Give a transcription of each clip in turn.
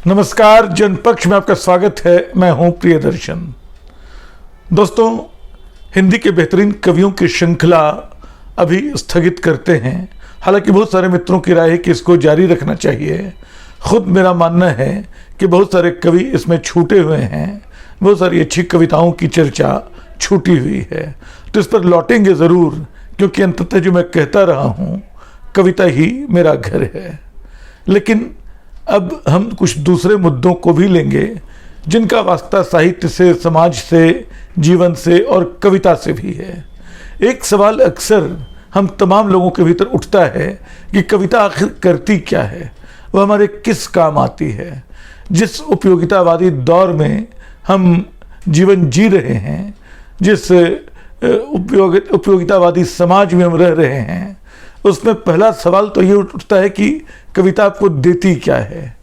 नमस्कार, जनपक्ष में आपका स्वागत है। मैं हूं प्रियदर्शन। दोस्तों, हिंदी के बेहतरीन कवियों की श्रृंखला अभी स्थगित करते हैं। हालांकि बहुत सारे मित्रों की राय है कि इसको जारी रखना चाहिए। खुद मेरा मानना है कि बहुत सारे कवि इसमें छूटे हुए हैं, बहुत सारी अच्छी कविताओं की चर्चा छूटी हुई है, तो इस पर लौटेंगे ज़रूर, क्योंकि अंततः जो मैं कहता रहा हूँ, कविता ही मेरा घर है। लेकिन अब हम कुछ दूसरे मुद्दों को भी लेंगे जिनका वास्ता साहित्य से, समाज से, जीवन से और कविता से भी है। एक सवाल अक्सर हम तमाम लोगों के भीतर उठता है कि कविता आखिर करती क्या है, वह हमारे किस काम आती है। जिस उपयोगितावादी दौर में हम जीवन जी रहे हैं, जिस उपयोगितावादी समाज में हम रह रहे हैं, उसमें पहला सवाल तो ये उठता है कि कविता आपको देती क्या है।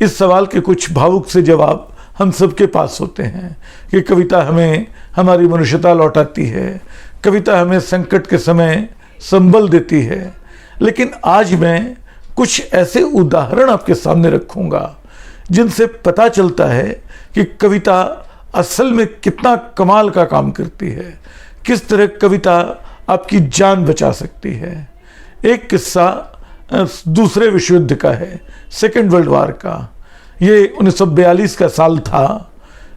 इस सवाल के कुछ भावुक से जवाब हम सबके पास होते हैं कि कविता हमें हमारी मनुष्यता लौटाती है, कविता हमें संकट के समय संबल देती है। लेकिन आज मैं कुछ ऐसे उदाहरण आपके सामने रखूंगा जिनसे पता चलता है कि कविता असल में कितना कमाल का काम करती है, किस तरह कविता आपकी जान बचा सकती है। एक किस्सा दूसरे विश्व युद्ध का है, सेकेंड वर्ल्ड वार का। ये 1942 का साल था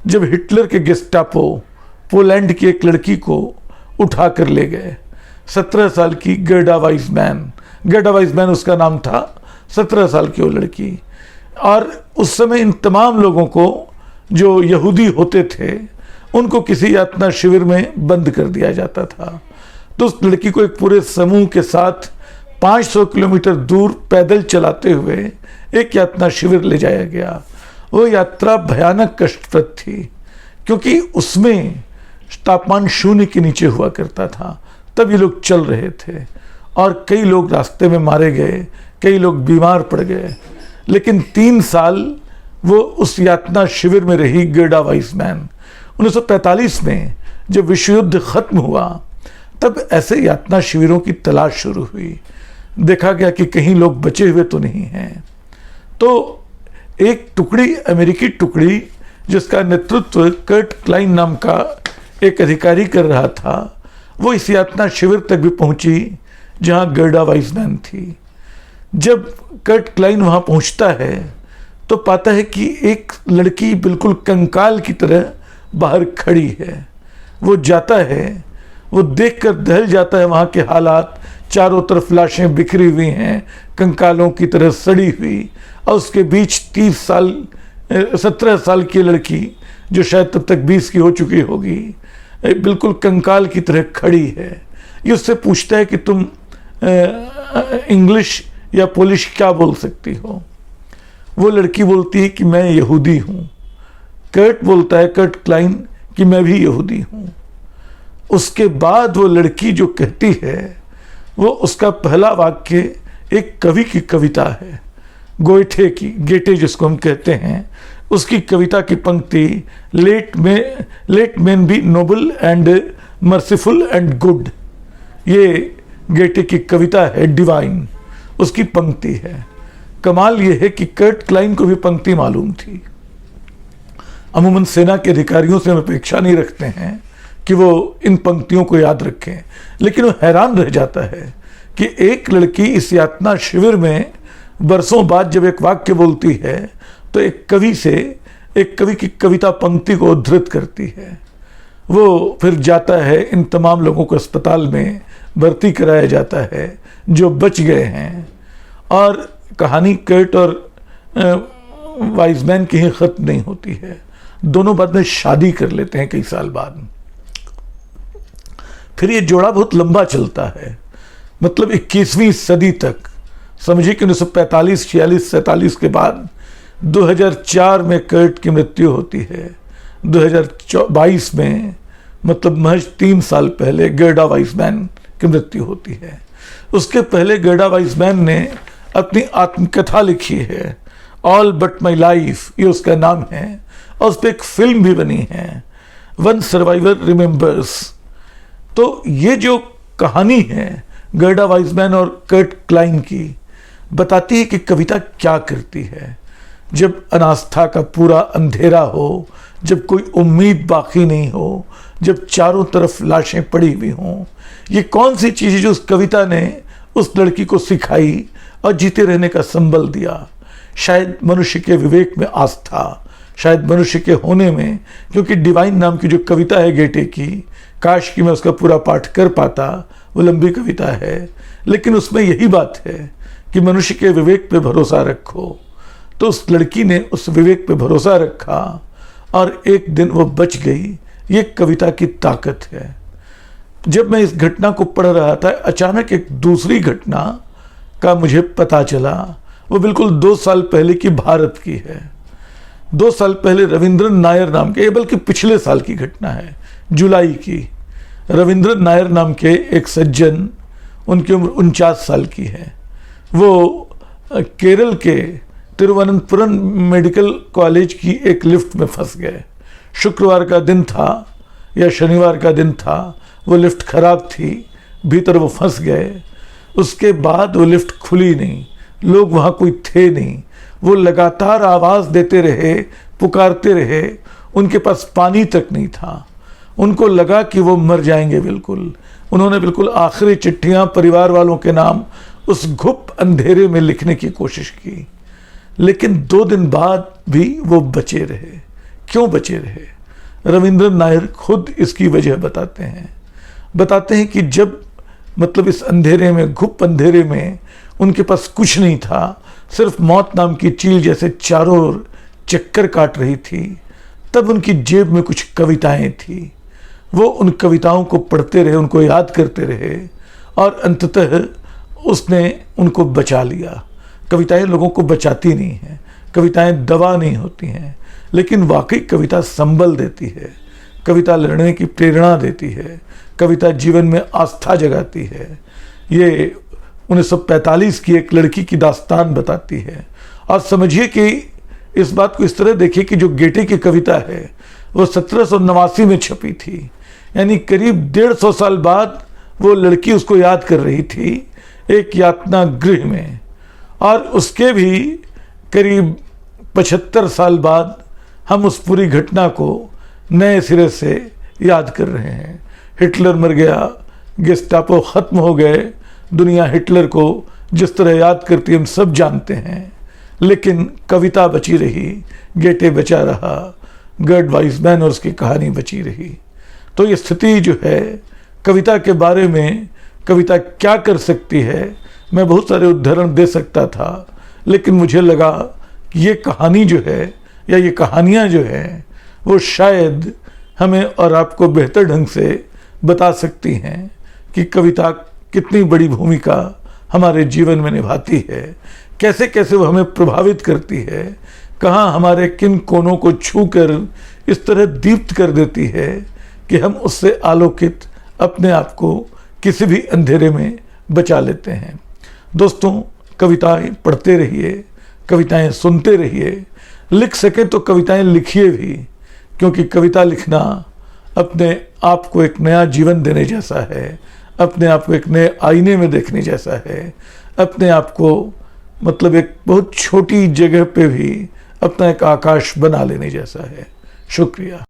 जब हिटलर के गेस्टापो पोलैंड की एक लड़की को उठा कर ले गए। 17 साल की गर्डा वाइसमैन उसका नाम था। 17 साल की वो लड़की। और उस समय इन तमाम लोगों को जो यहूदी होते थे उनको किसी यातना शिविर में बंद कर दिया जाता था। तो उस लड़की को एक पूरे समूह के साथ 500 किलोमीटर दूर पैदल चलाते हुए एक यातना शिविर ले जाया गया। वो यात्रा भयानक कष्टप्रद थी, क्योंकि उसमें तापमान 0 के नीचे हुआ करता था। तब ये लोग चल रहे थे और कई लोग रास्ते में मारे गए, कई लोग बीमार पड़ गए। लेकिन 3 साल वो उस यातना शिविर में रही गर्डा वाइसमैन। 1945 में जब विश्व युद्ध खत्म हुआ, तब ऐसे यातना शिविरों की तलाश शुरू हुई। देखा गया कि कहीं लोग बचे हुए तो नहीं हैं। तो एक टुकड़ी, अमेरिकी टुकड़ी, जिसका नेतृत्व कर्ट क्लाइन नाम का एक अधिकारी कर रहा था, वो इस यातना शिविर तक भी पहुंची जहां गर्डा वाइसमैन थी। जब कर्ट क्लाइन वहां पहुंचता है तो पाता है कि एक लड़की बिल्कुल कंकाल की तरह बाहर खड़ी है। वो जाता है, वो देखकर दहल जाता है वहाँ के हालात। चारों तरफ लाशें बिखरी हुई हैं, कंकालों की तरह सड़ी हुई, और उसके बीच 17 साल की लड़की, जो शायद तब तक 20 की हो चुकी होगी, बिल्कुल कंकाल की तरह खड़ी है। ये उससे पूछता है कि तुम इंग्लिश या पोलिश क्या बोल सकती हो। वो लड़की बोलती है कि मैं यहूदी हूँ। कर्ट बोलता है, कर्ट क्लाइन, कि मैं भी यहूदी हूँ। उसके बाद वो लड़की जो कहती है, वो उसका पहला वाक्य एक कवि की कविता है, गेटे जिसको हम कहते हैं, उसकी कविता की पंक्ति, let men be noble and merciful and good. ये गेटे की कविता है, डिवाइन, उसकी पंक्ति है। कमाल ये है कि कर्ट क्लाइन को भी पंक्ति मालूम थी। अमूमन सेना के अधिकारियों से हम अपेक्षा नहीं रखते हैं कि वो इन पंक्तियों को याद रखें, लेकिन वो हैरान रह जाता है कि एक लड़की इस यातना शिविर में बरसों बाद जब एक वाक्य बोलती है तो एक कवि की कविता पंक्ति को उद्धृत करती है। वो फिर जाता है, इन तमाम लोगों को अस्पताल में भर्ती कराया जाता है जो बच गए हैं। और कहानी कर्ट और वाइसमैन की ही खत्म नहीं होती है। दोनों बाद में शादी कर लेते हैं कई साल बाद। फिर ये जोड़ा बहुत लंबा चलता है, मतलब 21वीं सदी तक। समझिए कि 1945, 46, 47 के बाद 2004 में कर्ट की मृत्यु होती है। 2022 में, मतलब महज 3 साल पहले, गर्डा वाइसमैन की मृत्यु होती है। उसके पहले गर्डा वाइसमैन ने अपनी आत्मकथा लिखी है, ऑल बट माई लाइफ, ये उसका नाम है, और उस पर एक फिल्म भी बनी है, वन सर्वाइवर रिमेंबर्स। तो ये जो कहानी है गर्डा वाइसमैन और कर्ट क्लाइन की, बताती है कि कविता क्या करती है। जब अनास्था का पूरा अंधेरा हो, जब कोई उम्मीद बाकी नहीं हो, जब चारों तरफ लाशें पड़ी हुई हों। ये कौन सी चीज़ है जो उस कविता ने उस लड़की को सिखाई और जीते रहने का संबल दिया? शायद मनुष्य के विवेक में आस्था, शायद मनुष्य के होने में, क्योंकि डिवाइन नाम की जो कविता है गेटे की, काश कि मैं उसका पूरा पाठ कर पाता, वो लंबी कविता है, लेकिन उसमें यही बात है कि मनुष्य के विवेक पे भरोसा रखो। तो उस लड़की ने उस विवेक पे भरोसा रखा और एक दिन वो बच गई। ये कविता की ताकत है। जब मैं इस घटना को पढ़ रहा था, अचानक एक दूसरी घटना का मुझे पता चला। वो बिल्कुल 2 साल पहले की भारत की है। 2 साल पहले रविंद्रन नायर नाम के, बल्कि पिछले साल की घटना है, जुलाई की। रविंद्रन नायर नाम के एक सज्जन, उनकी उम्र 49 साल की है। वो केरल के तिरुवनंतपुरम मेडिकल कॉलेज की एक लिफ्ट में फंस गए। शुक्रवार का दिन था या शनिवार का दिन था। वो लिफ्ट खराब थी, भीतर वो फंस गए। उसके बाद वो लिफ्ट खुली नहीं, लोग वहाँ कोई थे नहीं। वो लगातार आवाज़ देते रहे, पुकारते रहे, उनके पास पानी तक नहीं था। उनको लगा कि वो मर जाएंगे बिल्कुल। उन्होंने बिल्कुल आखिरी चिट्ठियाँ परिवार वालों के नाम उस घुप अंधेरे में लिखने की कोशिश की, लेकिन 2 दिन बाद भी वो बचे रहे। क्यों बचे रहे? रविंद्रन नायर खुद इसकी वजह बताते हैं कि जब मतलब इस अंधेरे में, घुप अंधेरे में उनके पास कुछ नहीं था, सिर्फ मौत नाम की चील जैसे चारों ओर चक्कर काट रही थी, तब उनकी जेब में कुछ कविताएं थी। वो उन कविताओं को पढ़ते रहे, उनको याद करते रहे और अंततः उसने उनको बचा लिया। कविताएं लोगों को बचाती नहीं हैं, कविताएं दवा नहीं होती हैं, लेकिन वाकई कविता संबल देती है, कविता लड़ने की प्रेरणा देती है, कविता जीवन में आस्था जगाती है। ये 1945 की एक लड़की की दास्तान बताती है। और समझिए कि इस बात को इस तरह देखिए कि जो गेटे की कविता है वो 1789 में छपी थी, यानी करीब 150 साल बाद वो लड़की उसको याद कर रही थी एक यातना गृह में। और उसके भी करीब 75 साल बाद हम उस पूरी घटना को नए सिरे से याद कर रहे हैं। हिटलर मर गया, गेस्टापो ख़त्म हो गए, दुनिया हिटलर को जिस तरह याद करती है हम सब जानते हैं, लेकिन कविता बची रही, गेटे बचा रहा, गर्ड वाइसमैन और उसकी कहानी बची रही। तो ये स्थिति जो है कविता के बारे में, कविता क्या कर सकती है, मैं बहुत सारे उदाहरण दे सकता था, लेकिन मुझे लगा कि ये कहानी जो है या ये कहानियाँ जो हैं वो शायद हमें और आपको बेहतर ढंग से बता सकती हैं कि कविता कितनी बड़ी भूमिका हमारे जीवन में निभाती है, कैसे कैसे वो हमें प्रभावित करती है, कहाँ हमारे किन कोनों को छूकर इस तरह दीप्त कर देती है कि हम उससे आलोकित अपने आप को किसी भी अंधेरे में बचा लेते हैं। दोस्तों, कविताएं पढ़ते रहिए, कविताएं सुनते रहिए, लिख सके तो कविताएं लिखिए भी, क्योंकि कविता लिखना अपने आप को एक नया जीवन देने जैसा है, अपने आप को एक नए आईने में देखने जैसा है, अपने आप को मतलब एक बहुत छोटी जगह पे भी अपना एक आकाश बना लेने जैसा है। शुक्रिया।